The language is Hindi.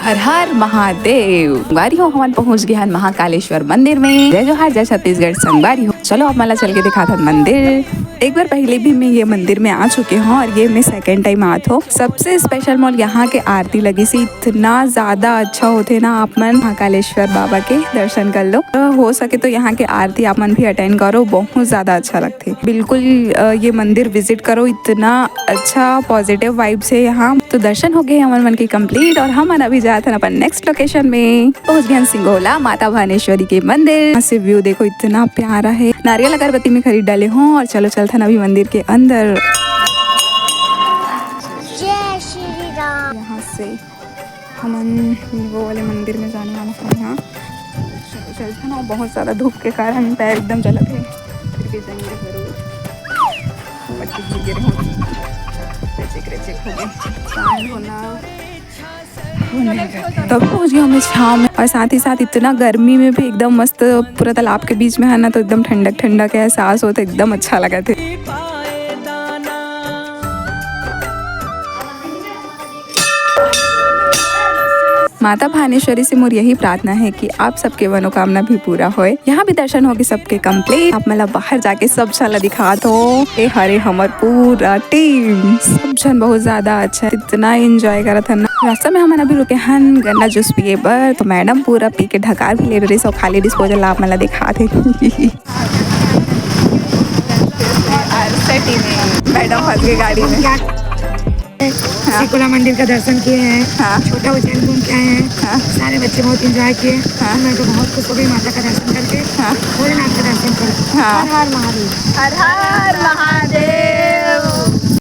हर हर महादेव। संगवारी हो हम पहुंच गए हैं महाकालेश्वर मंदिर में। जय जोहार, जय छत्तीसगढ़। संगवारी हो चलो अब मला चल के दिखाता मंदिर। एक बार पहले भी मैं ये मंदिर में आ चुके हूँ और ये मैं सेकंड टाइम आत हो। सबसे स्पेशल मोल यहाँ के आरती लगी सी, इतना ज्यादा अच्छा होते ना। आप मन महाकालेश्वर बाबा के दर्शन कर लो, हो सके तो यहाँ के आरती आप मन भी अटेंड करो, बहुत ज्यादा अच्छा लगते। बिल्कुल ये मंदिर विजिट करो, इतना अच्छा पॉजिटिव वाइब से यहाँ। तो दर्शन हो गए हमारे मन की कंप्लीट और हम अभी जाते हैं अपन नेक्स्ट लोकेशन में। पहुंच गए सिंगोला माता भानेश्वरी के मंदिर। यहाँ से व्यू देखो, इतना प्यारा है। नारियल अगरबत्ती में खरीद डाले हों और चलो चलते हैं अभी मंदिर के अंदर। जय श्री राम। यहाँ से हम वो वाले मंदिर में जाने वाला है। यहाँ चलो चलते हैं ना, बहुत ज़्यादा धूप के कारण पैर एकदम जलत है। फिर भी जाएंगे जरूर। बच्चे गिरे हों, तब पहुँच गए हमें छाँव में। और साथ ही साथ इतना गर्मी में भी एकदम मस्त पूरा तालाब के बीच में है ना, तो एकदम ठंडक ठंडक का एहसास होता, एकदम अच्छा लगा थे। माता भानेश्वरी से मोर यही प्रार्थना है कि आप सबके मनोकामना भी पूरा होए। यहाँ भी दर्शन होगी सबके कंप्लीट। आप मतलब बाहर जाके सब चला दिखा दो। ए हरे हमार पूरा टीम सब जन बहुत ज्यादा अच्छा, इतना एंजॉय करा था ना। रास्ते में हमारा भी रुके हन गन्ना जूस पिए बर, तो मैडम पूरा पी के ढकार भी ले रही, सो खाली डिस्पोजल आप मतलब दिखा थे। मैडम फंस गई गाड़ी में। सिकोला मंदिर का दर्शन किए हैं। हाँ। छोटा उज्जैन घूम के आए हैं। हाँ। सारे बच्चे बहुत एंजॉय किए। मैं तो बहुत खुश हो गई माता का दर्शन करके। हाँ। भोलेनाथ का दर्शन करके। हाँ। हर हर महादेव। हर हर महादेव।